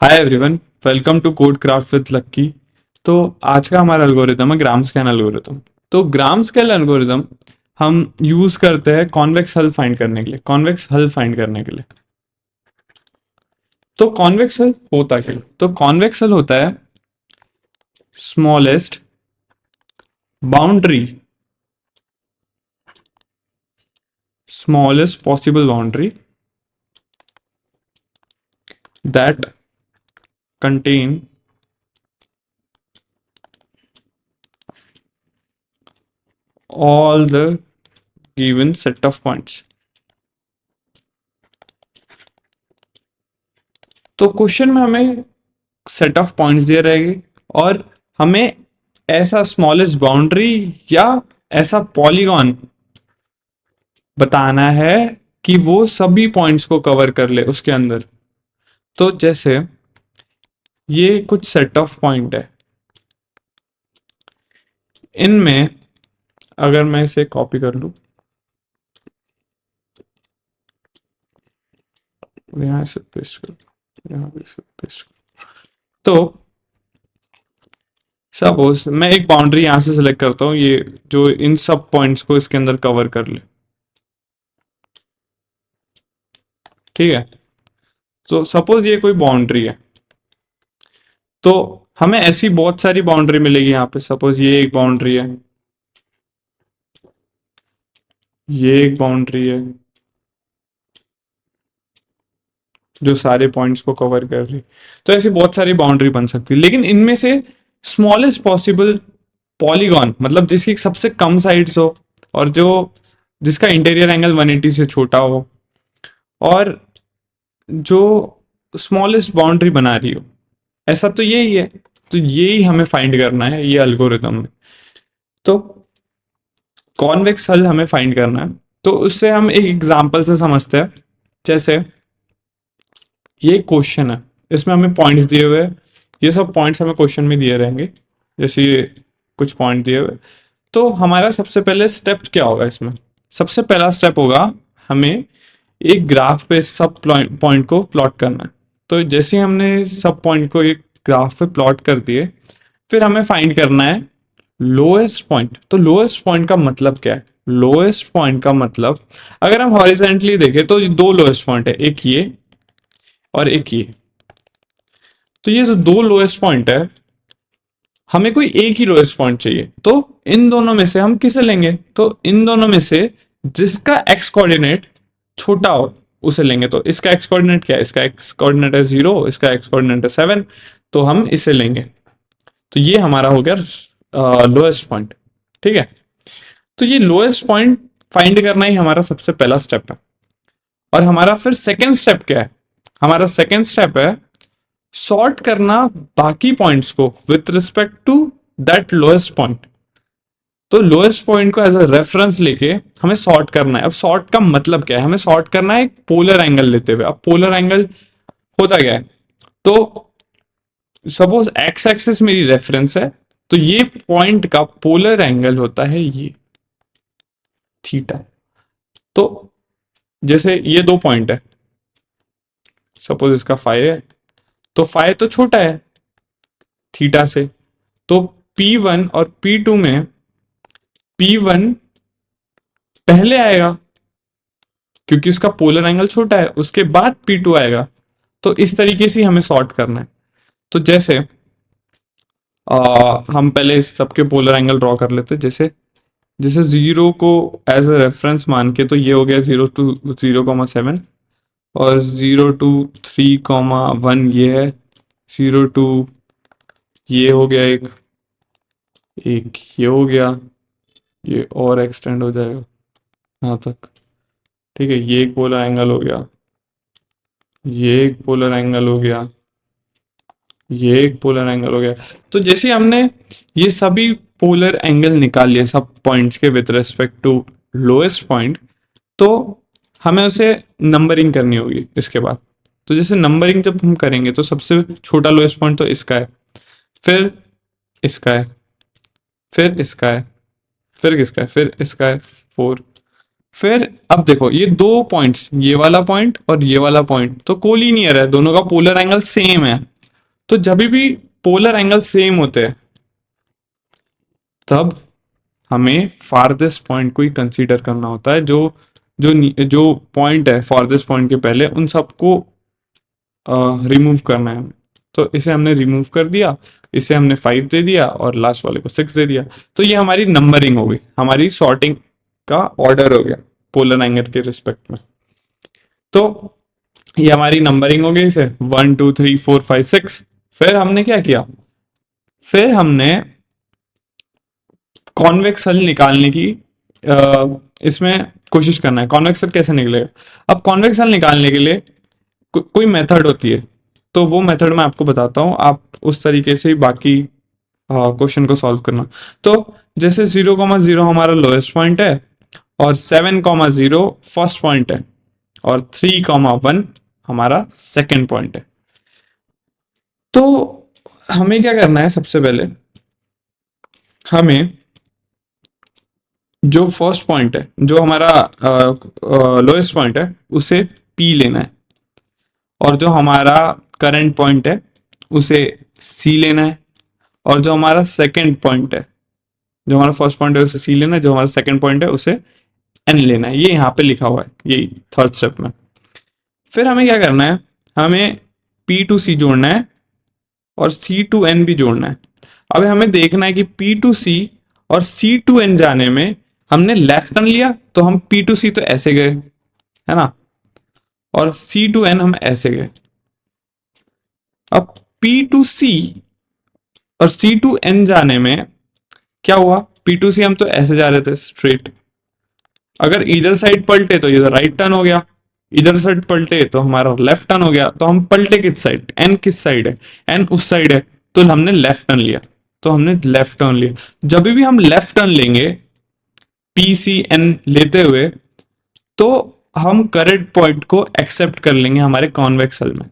Hi everyone, welcome to code craft with Lucky. तो आज का हमारा एल्गोरिदम है ग्राम स्कैन एल्गोरिदम। तो ग्राम स्केल एल्गोरिदम हम यूज करते हैं कॉन्वेक्स हल फाइंड करने के लिए, कॉन्वेक्स हल फाइंड करने के लिए। तो कॉन्वेक्स हल होता क्या है? तो कॉन्वेक्स हल होता है smallest boundary, smallest possible boundary that contain all the given set of points। तो क्वेश्चन में हमें सेट ऑफ पॉइंट्स दिए रहेंगे और हमें ऐसा स्मॉलेस्ट बाउंड्री या ऐसा पॉलीगॉन बताना है कि वो सभी पॉइंट्स को कवर कर ले उसके अंदर। तो जैसे ये कुछ सेट ऑफ पॉइंट है, इनमें अगर मैं इसे कॉपी कर लूं, यहां से पेस्ट कर, यहां से पेस्ट कर, तो सपोज मैं एक बाउंड्री यहां से सिलेक्ट करता हूं, ये जो इन सब पॉइंट्स को इसके अंदर कवर कर ले। ठीक है, तो सपोज ये कोई बाउंड्री है, तो हमें ऐसी बहुत सारी बाउंड्री मिलेगी यहाँ पे। सपोज ये एक बाउंड्री है, ये एक बाउंड्री है जो सारे पॉइंट्स को कवर कर रही। तो ऐसी बहुत सारी बाउंड्री बन सकती है, लेकिन इनमें से स्मॉलेस्ट पॉसिबल पॉलीगॉन, मतलब जिसकी सबसे कम साइड्स हो और जो जिसका इंटीरियर एंगल 180 से छोटा हो और जो स्मॉलेस्ट बाउंड्री बना रही हो, ऐसा तो यही है। तो यही हमें फाइंड करना है ये एल्गोरिथम में। तो कॉन्वेक्स हल हमें फाइंड करना है, तो उससे हम एक एग्जांपल से समझते हैं। जैसे ये क्वेश्चन है, इसमें हमें पॉइंट्स दिए हुए हैं, ये सब पॉइंट्स हमें क्वेश्चन में दिए रहेंगे। जैसे ये कुछ पॉइंट दिए हुए, तो हमारा सबसे पहले स्टेप क्या होगा इसमें? सबसे पहला स्टेप होगा हमें एक ग्राफ पे सब पॉइंट को प्लॉट करना है। तो जैसे ही हमने सब पॉइंट को एक ग्राफ पे प्लॉट कर दिए, फिर हमें फाइंड करना है लोएस्ट पॉइंट। तो लोएस्ट पॉइंट का मतलब क्या है? लोएस्ट पॉइंट का मतलब, अगर हम हॉरिजेंटली देखें तो दो लोएस्ट पॉइंट है, एक ये और एक ये। तो ये जो दो लोएस्ट पॉइंट है, हमें कोई एक ही लोएस्ट पॉइंट चाहिए। तो इन दोनों में से हम किसे लेंगे? तो इन दोनों में से जिसका एक्स कोऑर्डिनेट छोटा हो उसे लेंगे। तो इसका एक्स कोऑर्डिनेट क्या है? इसका एक्स कोऑर्डिनेट है 0, इसका एक्स कोऑर्डिनेट है 7, तो हम इसे लेंगे। तो ये हमारा हो गया लोएस्ट पॉइंट। ठीक है, तो ये लोएस्ट पॉइंट फाइंड करना ही हमारा सबसे पहला स्टेप है। और हमारा फिर सेकेंड स्टेप क्या है? हमारा सेकेंड स्टेप है सॉर्ट करना बाकी पॉइंट्स को with respect to that lowest point. तो लोएस्ट पॉइंट को एज अ रेफरेंस लेके हमें सॉर्ट करना है। अब सॉर्ट का मतलब क्या है? हमें सॉर्ट करना है एक पोलर एंगल लेते हुए। अब पोलर एंगल होता क्या है? तो सपोज एक्स एक्सिस मेरी रेफरेंस है, तो ये पॉइंट का पोलर एंगल होता है ये थीटा। तो जैसे ये दो पॉइंट है, सपोज इसका फाइव है, तो फाइव तो छोटा है थीटा से। तो P1 और P2 में P1 पहले आएगा क्योंकि उसका पोलर एंगल छोटा है, उसके बाद P2 आएगा। तो इस तरीके से हमें सॉर्ट करना है। तो जैसे हम पहले इस सबके पोलर एंगल ड्रॉ कर लेते हैं। जैसे जैसे 0 को एज अ रेफरेंस मान के, तो ये हो गया 0 to 0,7 और 0 to 3,1 ये है, 0 to ये हो गया एक, एक ये हो गया, ये और एक्सटेंड हो जाएगा यहाँ तक। ठीक है, ये एक पोलर एंगल हो गया, ये एक पोलर एंगल हो गया, ये एक पोलर एंगल हो गया। तो जैसे हमने ये सभी पोलर एंगल निकाल लिए सब पॉइंट्स के with respect to lowest point, तो हमें उसे नंबरिंग करनी होगी इसके बाद। तो जैसे नंबरिंग जब हम करेंगे, तो सबसे छोटा लोएस्ट पॉइंट तो इसका है, फिर इसका है, फिर इसका है, फिर किसका है, फिर इसका है 4। फिर अब देखो ये दो पॉइंट्स, ये वाला पॉइंट और ये वाला पॉइंट तो कोलिनियर है, दोनों का पोलर एंगल सेम है। तो जब भी पोलर एंगल सेम होते हैं तब हमें फारदेस्ट पॉइंट को ही कंसीडर करना होता है। जो पॉइंट है फारदेस्ट पॉइंट के पहले उन सबको रिमूव करना है हमें। तो इसे हमने रिमूव कर दिया, इसे हमने 5 दे दिया और लास्ट वाले को 6 दे दिया। तो ये हमारी नंबरिंग हो गई, हमारी सॉर्टिंग का ऑर्डर हो गया पोलर एंगल के रिस्पेक्ट में। तो ये हमारी नंबरिंग हो गई इसे 1 2 3 4 5 6। फिर हमने क्या किया, फिर हमने कॉन्वेक्स हल निकालने की इसमें कोशिश करना है। कॉन्वेक्स हल कैसे निकलेगा? अब कॉन्वेक्स हल निकालने के लिए कोई मेथड होती है, तो वो मेथड मैं आपको बताता हूँ, आप उस तरीके से ही बाकी क्वेश्चन को सॉल्व करना। तो जैसे 0,0 हमारा लोएस्ट पॉइंट है और 7,0 फर्स्ट पॉइंट है और 3,1 हमारा सेकंड पॉइंट है। तो हमें क्या करना है, सबसे पहले हमें जो फर्स्ट पॉइंट है, जो हमारा लोएस्ट पॉइंट है, उसे पी लेना है और जो हमारा करंट पॉइंट है उसे सी लेना है और जो हमारा सेकंड पॉइंट है, जो हमारा फर्स्ट पॉइंट है उसे सी लेना है, जो हमारा सेकंड पॉइंट है उसे एन लेना है। ये यहाँ पे लिखा हुआ है, यही थर्ड स्टेप में। फिर हमें क्या करना है, हमें पी टू सी जोड़ना है और सी टू एन भी जोड़ना है। अब हमें देखना है कि पी टू सी और सी टू एन जाने में हमने लेफ्ट टर्न लिया तो हम पी टू सी तो ऐसे गए, है ना, और सी टू एन हम ऐसे गए। अब पी टू सी और सी टू एन जाने में क्या हुआ, पी टू सी हम तो ऐसे जा रहे थे स्ट्रेट, अगर इधर साइड पलटे तो ये राइट टर्न हो गया, इधर साइड पलटे तो हमारा लेफ्ट टर्न हो गया। तो हम पलटे किस साइड, एन किस साइड है, एन उस साइड है, तो हमने लेफ्ट टर्न लिया, तो हमने लेफ्ट टर्न लिया। जब भी हम लेफ्ट टर्न लेंगे पी सी एन लेते हुए, तो हम करेक्ट पॉइंट को एक्सेप्ट कर लेंगे हमारे कॉन्वेक्स हल में,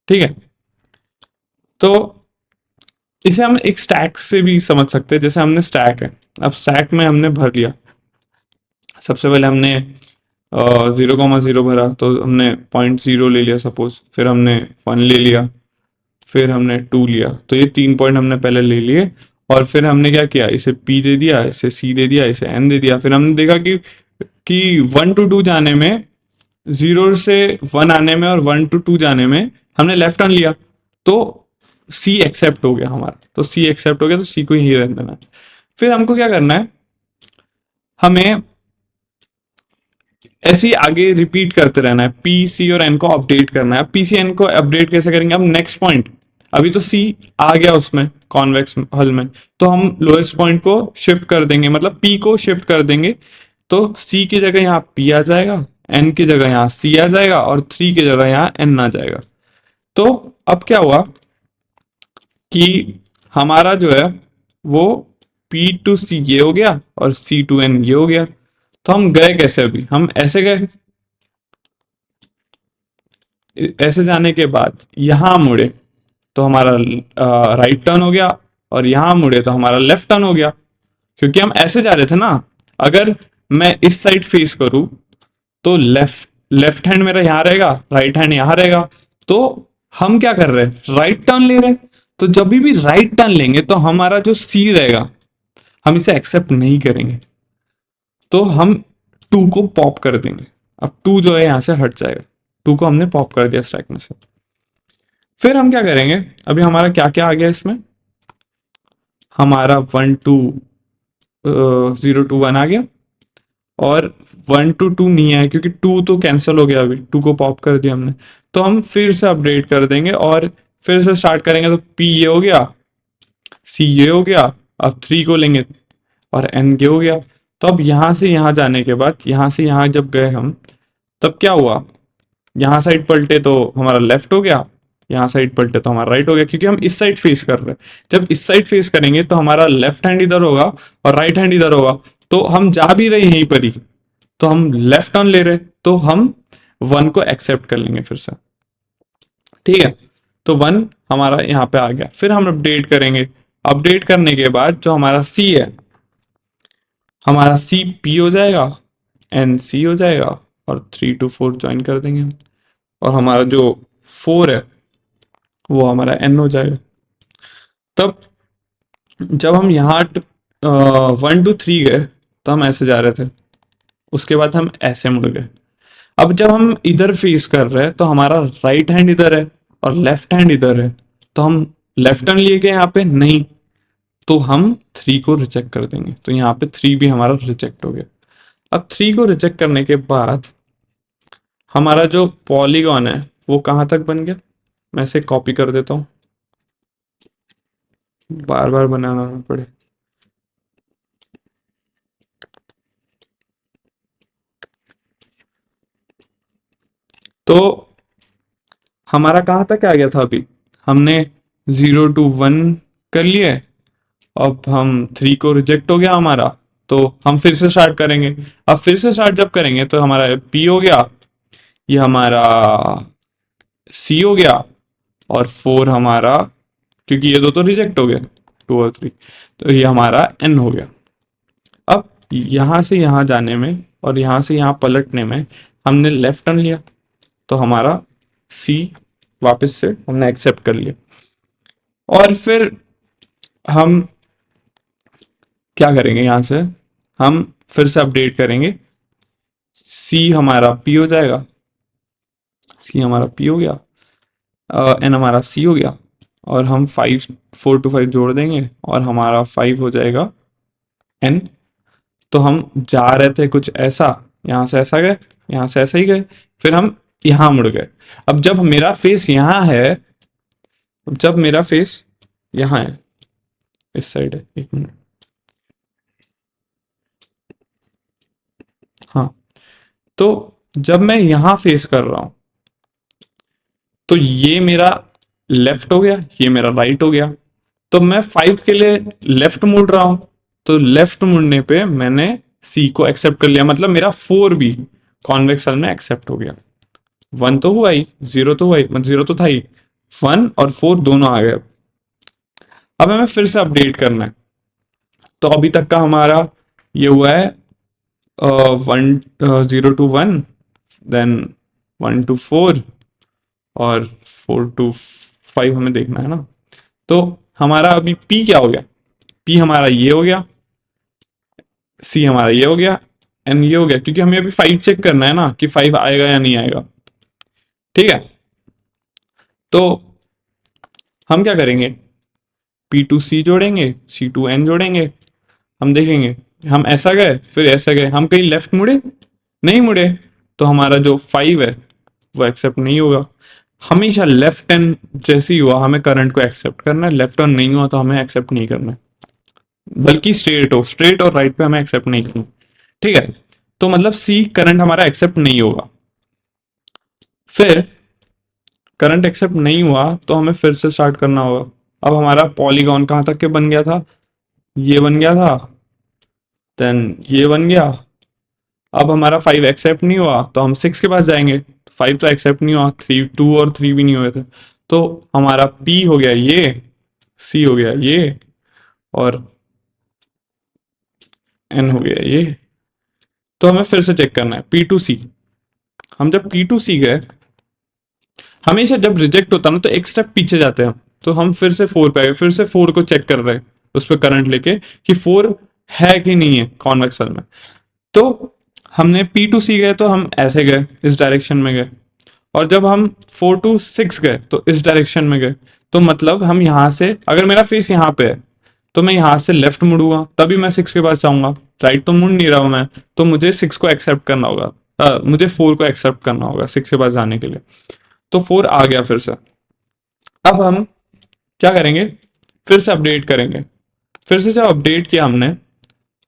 ठीक है। तो इसे हम एक स्टैक से भी समझ सकते हैं। जैसे हमने स्टैक है, अब स्टैक में हमने भर लिया, सबसे पहले हमने 0,0 भरा, तो हमने 0.0 ले लिया सपोज, फिर हमने 1 ले लिया, फिर हमने 2 लिया, तो ये 3 पॉइंट हमने पहले ले लिए। और फिर हमने क्या किया, इसे P दे दिया, इसे C दे दिया, इसे N दे दिया। फिर हमने देखा कि 1 to 2 जाने में, 0 से 1 आने में और 1 to 2 जाने में हमने लेफ्ट टर्न लिया, तो C एक्सेप्ट हो गया हमारा, तो C एक्सेप्ट हो गया, तो C को ही रहने देना है। फिर हमको क्या करना है, हमें ऐसे ही आगे रिपीट करते रहना है, पी सी और एन को अपडेट करना है। पी सी एन को अपडेट कैसे करेंगे, हम नेक्स्ट पॉइंट, अभी तो सी आ गया उसमें कॉन्वेक्स हल में, तो हम लोएस्ट पॉइंट को शिफ्ट कर देंगे, मतलब पी को शिफ्ट कर देंगे, तो सी की जगह यहाँ पी आ जाएगा, एन की जगह यहाँ सी आ जाएगा और 3 की जगह यहाँ एन आ जाएगा। तो अब क्या हुआ कि हमारा जो है वो पी टू सी ये हो गया और सी टू एन ये हो गया। तो हम गए कैसे, अभी हम ऐसे गए, ऐसे जाने के बाद यहां मुड़े तो हमारा राइट टर्न हो गया और यहां मुड़े तो हमारा लेफ्ट टर्न हो गया, क्योंकि हम ऐसे जा रहे थे ना। अगर मैं इस साइड फेस करूं तो लेफ्ट लेफ्ट हैंड मेरा यहां रहेगा, राइट हैंड यहां रहेगा, तो हम क्या कर रहे हैं, राइट टर्न ले रहे हैं। तो जब भी राइट टर्न लेंगे तो हमारा जो सी रहेगा हम इसे एक्सेप्ट नहीं करेंगे, तो हम 2 को पॉप कर देंगे। अब 2 जो है यहां से हट जाएगा, 2 को हमने पॉप कर दिया स्टैक में से। फिर हम क्या करेंगे, अभी हमारा क्या क्या आ गया इसमें, हमारा 1 2 0 2 1 आ गया और 1 to 2 नहीं आया क्योंकि 2 तो कैंसिल हो गया, अभी 2 को पॉप कर दिया हमने। तो हम फिर से अपडेट कर देंगे और फिर से स्टार्ट करेंगे, तो पी ये हो गया, सी ये हो गया, अब 3 को लेंगे और एन ये हो गया। तो अब यहां से यहां जाने के बाद, यहां से यहां जब गए हम, तब क्या हुआ, यहाँ साइड पलटे तो हमारा लेफ्ट हो गया, यहाँ साइड पलटे तो हमारा राइट हो गया, क्योंकि हम इस साइड फेस कर रहे हैं। जब इस साइड फेस करेंगे तो हमारा लेफ्ट हैंड इधर होगा और राइट हैंड इधर होगा, तो हम जा भी रहे यहीं पर ही, तो हम लेफ्ट टर्न ले रहे, तो हम 1 को एक्सेप्ट कर लेंगे फिर से, ठीक है। तो 1 हमारा यहाँ पे आ गया। फिर हम अपडेट करेंगे, अपडेट करने के बाद जो हमारा सी है, हमारा सी पी हो जाएगा, एन सी हो जाएगा और 3 to 4 ज्वाइन कर देंगे हम। और हमारा जो 4 है वो हमारा एन हो जाएगा। तब जब हम यहाँ 1 2 3 गए तो हम ऐसे जा रहे थे, उसके बाद हम ऐसे मुड़ गए। अब जब हम इधर फेस कर रहे हैं तो हमारा राइट हैंड इधर है और लेफ्ट हैंड इधर है, तो हम लेफ्ट हैंड लिए गए यहाँ पे नहीं, तो हम 3 को रिजेक्ट कर देंगे, तो यहाँ पे 3 भी हमारा रिजेक्ट हो गया। अब 3 को रिजेक्ट करने के बाद हमारा जो पॉलीगॉन है वो कहाँ तक बन गया, मैं इसे कॉपी कर देता हूँ, बार बार बनाना ना पड़े। तो हमारा कहाँ तक आ गया था अभी, हमने 0 to 1 कर लिए, अब हम 3 को रिजेक्ट हो गया हमारा, तो हम फिर से स्टार्ट करेंगे। अब फिर से स्टार्ट जब करेंगे तो हमारा पी हो गया, ये हमारा सी हो गया, और 4 हमारा, क्योंकि ये दो तो रिजेक्ट हो गए 2 और 3, तो ये हमारा एन हो गया। अब यहाँ से यहाँ जाने में और यहाँ से यहाँ पलटने में हमने लेफ्ट टर्न लिया, तो हमारा सी वापस से हमने एक्सेप्ट कर लिया। और फिर हम क्या करेंगे, यहाँ से हम फिर से अपडेट करेंगे, सी हमारा पी हो जाएगा, सी हमारा पी हो गया, एन हमारा सी हो गया, और हम 4 to 5 जोड़ देंगे और हमारा 5 हो जाएगा एन। तो हम जा रहे थे कुछ ऐसा, यहाँ से ऐसा गए, यहाँ से ऐसा ही गए, फिर हम यहाँ मुड़ गए। अब जब मेरा फेस यहाँ है, जब मेरा फेस यहाँ है, इस साइड है, 1 मिनट, हाँ, तो जब मैं यहाँ फेस कर रहा हूँ तो ये मेरा लेफ्ट हो गया, ये मेरा राइट हो गया, तो मैं 5 के लिए लेफ्ट मुड़ रहा हूं, तो लेफ्ट मुड़ने पे मैंने सी को एक्सेप्ट कर लिया, मतलब मेरा 4 भी कॉन्वेक्स में एक्सेप्ट हो गया। 1 तो हुआ ही, 0 तो हुआ ही, मतलब 0 तो था ही, 1 और 4 दोनों आ गए। अब हमें फिर से अपडेट करना है, तो अभी तक का हमारा ये हुआ है 0 to 1, देन 1 to 4, और 4 to 5 हमें देखना है ना। तो हमारा अभी पी क्या हो गया, पी हमारा ये हो गया, सी हमारा ये हो गया, एन ये हो गया, क्योंकि हमें अभी 5 चेक करना है ना कि 5 आएगा या नहीं आएगा। ठीक है, तो हम क्या करेंगे, पी टू सी जोड़ेंगे, सी टू एन जोड़ेंगे, हम देखेंगे, हम ऐसा गए फिर ऐसा गए, हम कहीं लेफ्ट मुड़े नहीं मुड़े, तो हमारा जो 5 है वो एक्सेप्ट नहीं होगा। हमेशा लेफ्ट टर्न जैसे ही हुआ हमें करंट को एक्सेप्ट करना है, लेफ्ट टर्न नहीं हुआ तो हमें एक्सेप्ट नहीं करना है, बल्कि स्ट्रेट हो, स्ट्रेट और राइट पे हमें एक्सेप्ट नहीं करना। ठीक है, तो मतलब सी करंट हमारा एक्सेप्ट नहीं होगा। फिर करंट एक्सेप्ट नहीं हुआ तो हमें फिर से स्टार्ट करना होगा। अब हमारा पॉलीगॉन कहाँ तक के बन गया था, ये बन गया था, देन ये बन गया। अब हमारा 5 एक्सेप्ट नहीं हुआ तो हम 6 के पास जाएंगे, 5 तो एक्सेप्ट नहीं हुआ, 2 और 3 भी नहीं हुए थे, तो हमारा पी हो गया ये, सी हो गया ये, और एन हो गया ये। तो हमें फिर से चेक करना है पी टू सी। हम जब पी टू सी गए, हमेशा जब रिजेक्ट होता ना तो एक स्टेप पीछे जाते हैं हम, तो हम फिर से 4 पे आ गए, फिर से 4 को चेक कर रहे हैं उस पर करंट लेके कि 4 है कि नहीं है कॉन्वेक्सल में। तो हमने पी टू सी गए तो हम ऐसे गए, इस डायरेक्शन में गए, और जब हम 4 to 6 गए तो इस डायरेक्शन में गए। तो मतलब हम यहाँ से, अगर मेरा फेस यहाँ पे है तो मैं यहाँ से लेफ्ट मुड़ूंगा तभी मैं 6 के पास जाऊंगा, राइट तो मुड़ नहीं रहा हूं मैं, तो मुझे 6 को एक्सेप्ट करना होगा, मुझे 4 को एक्सेप्ट करना होगा 6 के पास जाने के लिए। तो 4 आ गया फिर से। अब हम क्या करेंगे, फिर से अपडेट करेंगे। फिर से जब अपडेट किया हमने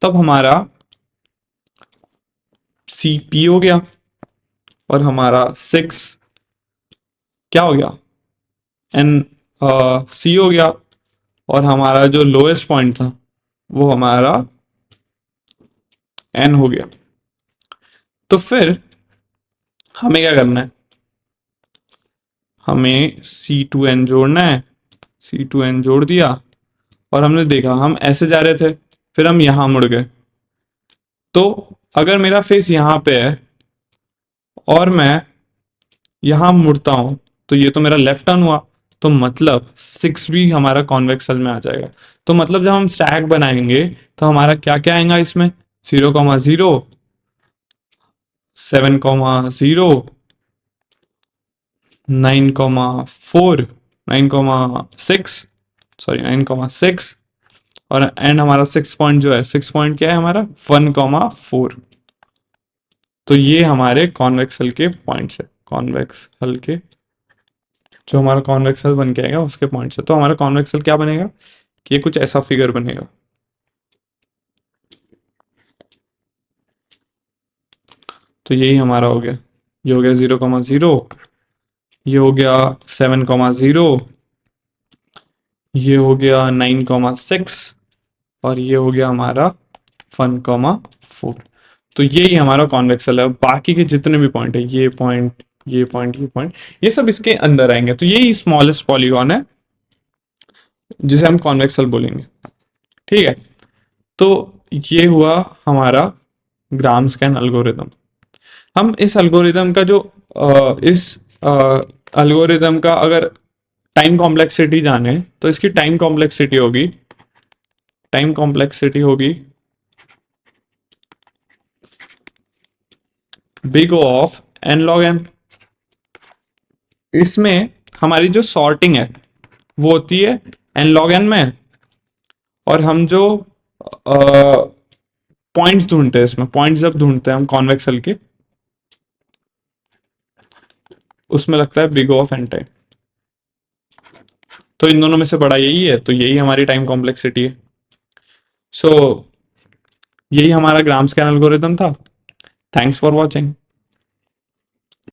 तब हमारा सी पी हो गया, और हमारा 6 क्या हो गया, एन सी हो गया, और हमारा जो लोएस्ट पॉइंट था वो हमारा एन हो गया। तो फिर हमें क्या करना है, हमें सी टू एन जोड़ना है, सी टू एन जोड़ दिया, और हमने देखा हम ऐसे जा रहे थे, फिर हम यहां मुड़ गए। तो अगर मेरा फेस यहाँ पे है और मैं यहां मुड़ता हूं तो ये तो मेरा लेफ्ट टर्न हुआ, तो मतलब 6 भी हमारा कॉन्वेक्स सेल में आ जाएगा। तो मतलब जब हम स्टैक बनाएंगे तो हमारा क्या क्या आएगा इसमें, 0,0, 7,0, 9,4, 9,6, सॉरी 9,6, और एंड हमारा 6 पॉइंट जो है, 6 पॉइंट क्या है हमारा, 1,4। तो ये हमारे कॉन्वेक्स हल के पॉइंट्स है, कॉन्वेक्स हल के जो हमारा कॉन्वेक्स हल बन के आएगा उसके पॉइंट्स है। तो हमारा कॉन्वेक्स हल क्या बनेगा कि ये कुछ ऐसा फिगर बनेगा। तो यही हमारा हो गया, ये हो गया 0,0, ये हो गया 7,0, ये हो गया 9,6, और ये हो गया हमारा 1,4। तो यही हमारा कॉन्वेक्सल है। बाकी के जितने भी पॉइंट है, ये पॉइंट, ये पॉइंट, ये पॉइंट, ये सब इसके अंदर आएंगे। तो यही स्मॉलेस्ट पॉलीगॉन है जिसे हम कॉन्वेक्सल बोलेंगे। ठीक है, तो ये हुआ हमारा ग्राम स्कैन अल्गोरिदम। हम इस अल्गोरिदम का जो इस अल्गोरिदम का अगर टाइम कॉम्प्लेक्सिटी जाने तो इसकी टाइम कॉम्प्लेक्सिटी होगी big O of n log n। इसमें हमारी जो सॉर्टिंग है वो होती है n log n में, और हम जो पॉइंट्स ढूंढते हैं, इसमें पॉइंट्स जब ढूंढते हैं हम कॉन्वेक्स हल के, उसमें लगता है big O of n time. तो इन दोनों में से बड़ा यही है, तो यही हमारी टाइम कॉम्प्लेक्सिटी है। सो यही हमारा ग्राम स्कैन एल्गोरिदम था। Thanks for watching.